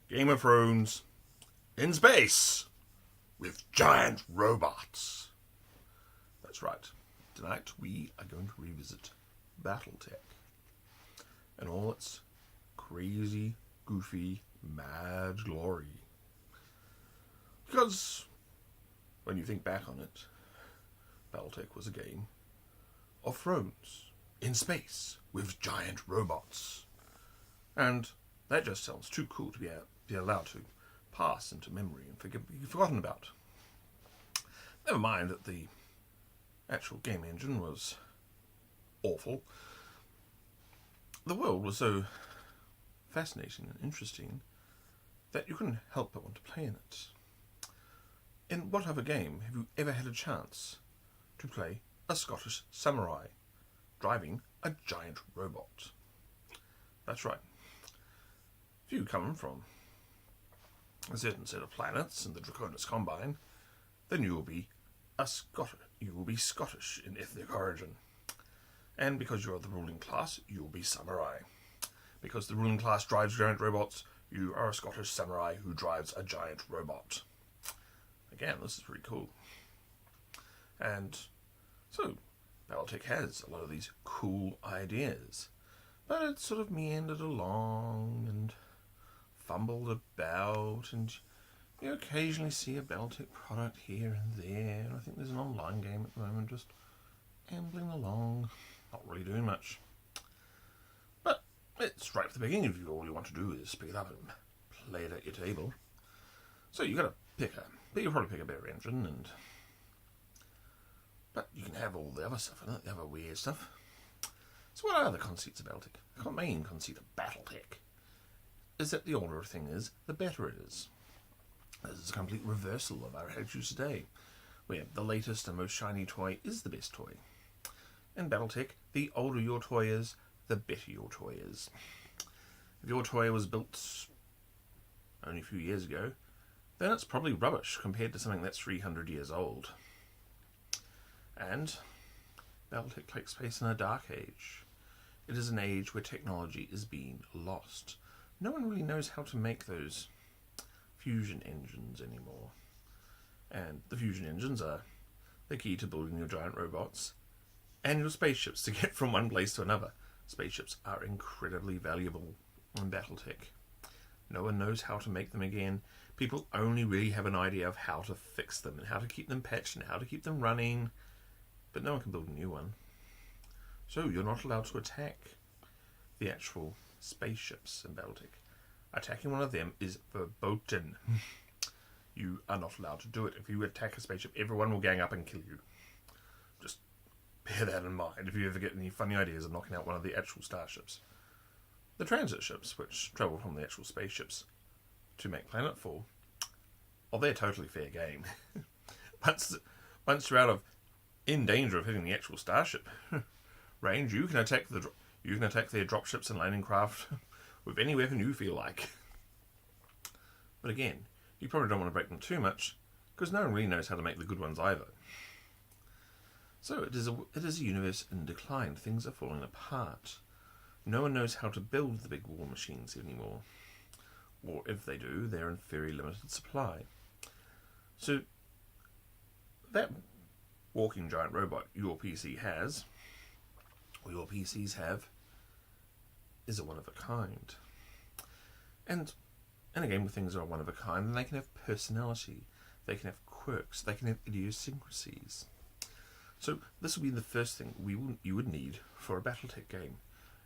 Game of Thrones in space with giant robots. That's right. Tonight we are going to revisit Battletech and all its crazy, goofy, mad glory. Because when you think back on it, Battletech was a game of Thrones in space with giant robots. And that just sounds too cool to be allowed to pass into memory and be forgotten about. Never mind that the actual game engine was awful. The world was so fascinating and interesting that you couldn't help but want to play in it. In what other game have you ever had a chance to play a Scottish samurai driving a giant robot? That's right. If you come from a certain set of planets in the Draconis Combine, then you will be Scottish in ethnic origin. And because you are the ruling class, you will be samurai. Because the ruling class drives giant robots, you are a Scottish samurai who drives a giant robot. Again, this is pretty cool. And so, Battletech has a lot of these cool ideas, but it sort of meandered along and fumbled about, and you occasionally see a Battletech product here and there, and I think there's an online game at the moment just ambling along, not really doing much. But it's right at the beginning of you, all you want to do is pick it up and play it at your table. So you've got to you'll probably pick a better engine, but you can have all the other stuff in it, the other weird stuff. So what are the conceits of Battletech? The main conceit of Battletech is that the older a thing is, the better it is. This is a complete reversal of our attitudes today, where the latest and most shiny toy is the best toy. In Battletech, the older your toy is, the better your toy is. If your toy was built only a few years ago, then it's probably rubbish compared to something that's 300 years old. And Battletech takes place in a dark age. It is an age where technology is being lost. No one really knows how to make those fusion engines anymore. And the fusion engines are the key to building your giant robots and your spaceships to get from one place to another. Spaceships are incredibly valuable in Battletech. No one knows how to make them again. People only really have an idea of how to fix them and how to keep them patched and how to keep them running, but no one can build a new one. So you're not allowed to attack the actual spaceships in Battletech. Attacking one of them is verboten. You are not allowed to do it. If you attack a spaceship, everyone will gang up and kill you. Just bear that in mind if you ever get any funny ideas of knocking out one of the actual starships. The transit ships, which travel from the actual spaceships to make planetfall, they're totally fair game. Once you're in danger of hitting the actual starship range, you can attack their dropships and landing craft with any weapon you feel like. But again, you probably don't want to break them too much, because no one really knows how to make the good ones either. So it is a universe in decline. Things are falling apart. No one knows how to build the big war machines anymore. Or if they do, they're in very limited supply. So that walking giant robot your PC has, or your PCs have, is a one of a kind. And in a game where things are one of a kind, then they can have personality, they can have quirks, they can have idiosyncrasies. So this will be the first thing you would need for a Battletech game.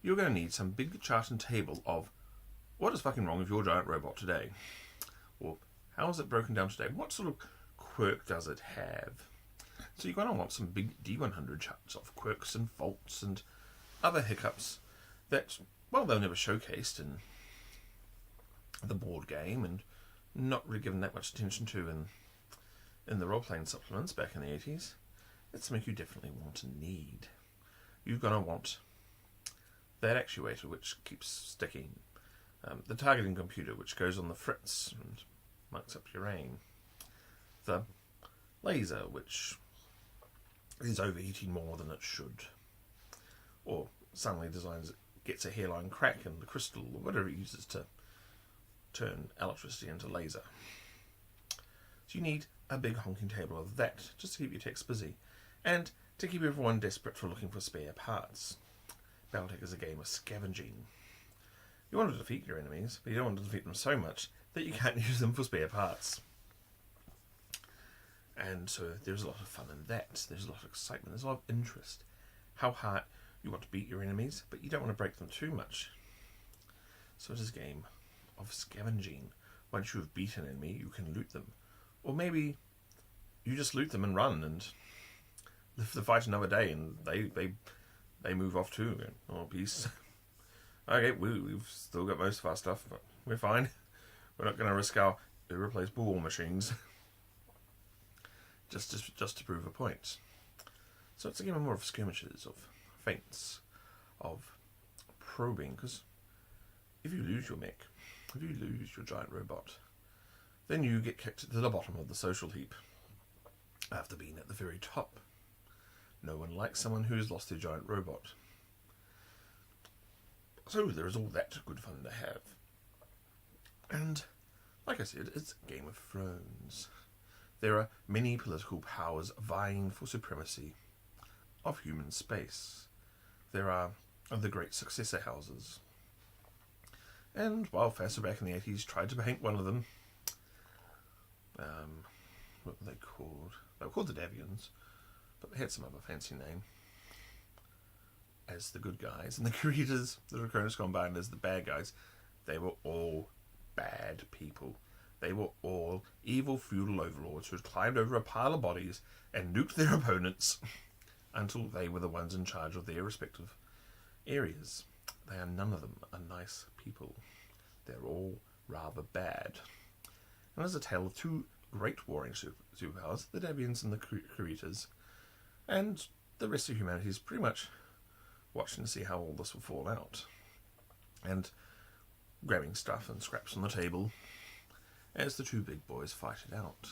You're going to need some big chart and table of what is fucking wrong with your giant robot today, or how is it broken down today, what sort of quirk does it have. So you're going to want some big D100 charts of quirks and faults and other hiccups that, well, they're never showcased in the board game and not really given that much attention to in the role-playing supplements back in the 80s. It's something you definitely want and need. You're going to want that actuator which keeps sticking, the targeting computer which goes on the fritz and marks up your aim, the laser which is overheating more than it should, or suddenly gets a hairline crack in the crystal or whatever it uses to turn electricity into laser. So you need a big honking table of that just to keep your techs busy, and to keep everyone desperate for looking for spare parts. Battletech is a game of scavenging. You want to defeat your enemies, but you don't want to defeat them so much that you can't use them for spare parts. And so there's a lot of fun in that. There's a lot of excitement. There's a lot of interest. How hard you want to beat your enemies, but you don't want to break them too much. So it is a game of scavenging. Once you have beaten an enemy, you can loot them. Or maybe you just loot them and run and live the fight another day, and they move off too. Oh, peace. Okay, we've still got most of our stuff, but we're fine. We're not going to risk our irreplaceable war machines just to prove a point. So it's a game of more of skirmishes, of feints, of probing, because if you lose your mech, if you lose your giant robot, then you get kicked to the bottom of the social heap after being at the very top. No one likes someone who's lost their giant robot. So there is all that good fun to have. And, like I said, it's Game of Thrones. There are many political powers vying for supremacy of human space. There are the great successor houses. And while Faster back in the 80s tried to paint one of them, what were they called? They were called the Davians, but they had some other fancy name, as the good guys, and the creators, the Draconis combined as the bad guys. They were all bad people. They were all evil feudal overlords who had climbed over a pile of bodies and nuked their opponents until they were the ones in charge of their respective areas. They are none of them are nice people. They're all rather bad. And there's a tale of two great warring superpowers, the Davians and the creators, and the rest of humanity is pretty much watching to see how all this will fall out, and grabbing stuff and scraps on the table as the two big boys fight it out.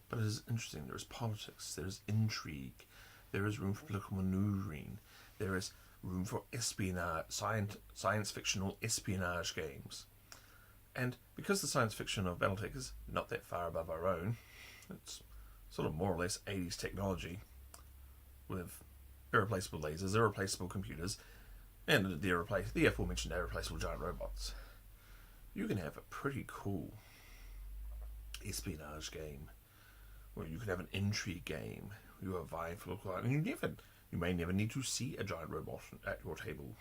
But it is interesting. There is politics, there is intrigue, there is room for political manoeuvring, there is room for espionage, science fictional espionage games. And because the science fiction of Battletech is not that far above our own, it's sort of more or less 80s technology with irreplaceable lasers, irreplaceable computers, and the aforementioned irreplaceable giant robots. You can have a pretty cool espionage game, or you can have an intrigue game. You are vying for local, and you may never need to see a giant robot at your table.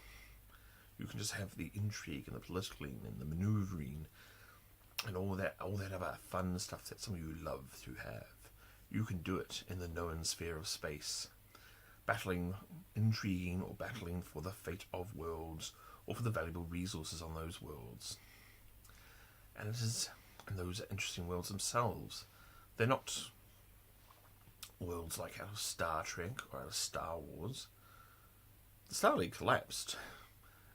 You can just have the intrigue and the politicking and the manoeuvring and all that other fun stuff that some of you love to have. You can do it in the known sphere of space, battling, intriguing, or battling for the fate of worlds, or for the valuable resources on those worlds. And those are interesting worlds themselves. They're not worlds like out of Star Trek or out of Star Wars. The Star League collapsed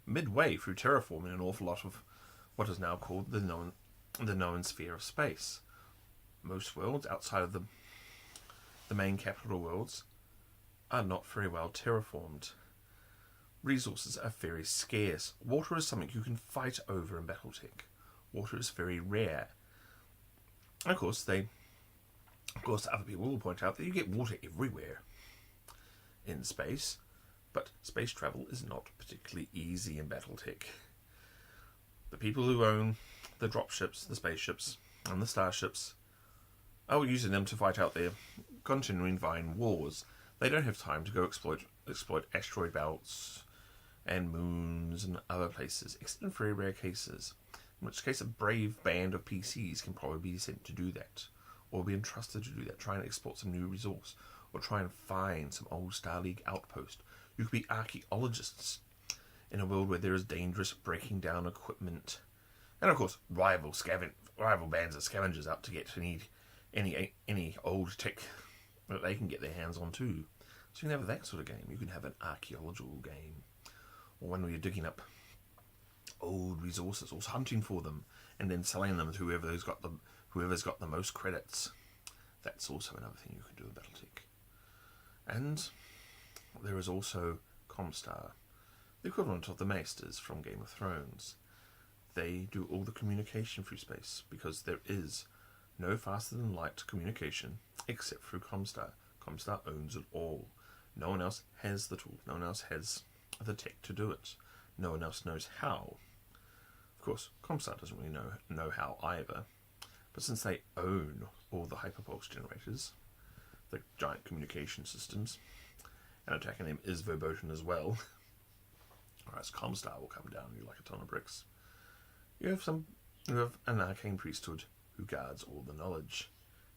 midway through terraforming an awful lot of what is now called the known sphere of space. Most worlds outside of the main capital worlds are not very well terraformed. Resources are very scarce. Water is something you can fight over in Battletech. Water is very rare. And of course, other people will point out that you get water everywhere in space, but space travel is not particularly easy in Battletech. The people who own the dropships, the spaceships, and the starships are using them to fight out their continuing vine wars. They don't have time to go exploit asteroid belts and moons and other places, except in very rare cases, in which case a brave band of PCs can probably be sent to do that, or be entrusted to do that, try and export some new resource, or try and find some old Star League outpost. You could be archaeologists in a world where there is dangerous breaking down equipment, and of course rival bands of scavengers out to get any old tech that they can get their hands on too. So you can have that sort of game. You can have an archaeological game, or one where you're digging up old resources, or hunting for them, and then selling them to whoever's got the most credits. That's also another thing you can do in Battletech. And there is also Comstar, the equivalent of the Maesters from Game of Thrones. They do all the communication through space, because there is no faster than light communication except through Comstar. Comstar owns it all. No one else has the tool. No one else has the tech to do it. No one else knows how. Of course, Comstar doesn't really know how either. But since they own all the hyperpulse generators, the giant communication systems, and attacking them is verboten as well, whereas Comstar will come down on you like a ton of bricks. You have an arcane priesthood who guards all the knowledge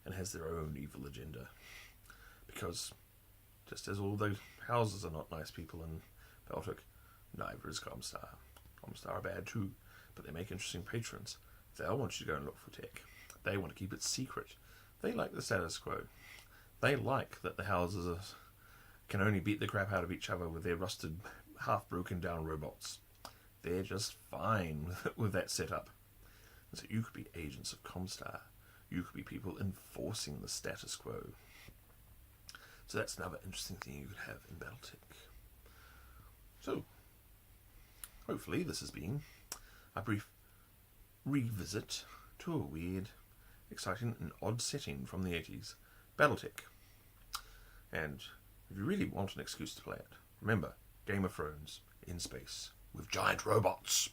and has their own evil agenda. Because just as all the houses are not nice people in Battletech, neither is Comstar. Comstar are bad too, but they make interesting patrons. They'll want you to go and look for tech. They want to keep it secret. They like the status quo. They like that the houses can only beat the crap out of each other with their rusted, half broken down robots. They're just fine with that setup. And so you could be agents of Comstar. You could be people enforcing the status quo. So that's another interesting thing you could have in Battletech. So, hopefully this has been a brief revisit to a weird, exciting and odd setting from the 80s, Battletech. And if you really want an excuse to play it, remember, Game of Thrones in space with giant robots.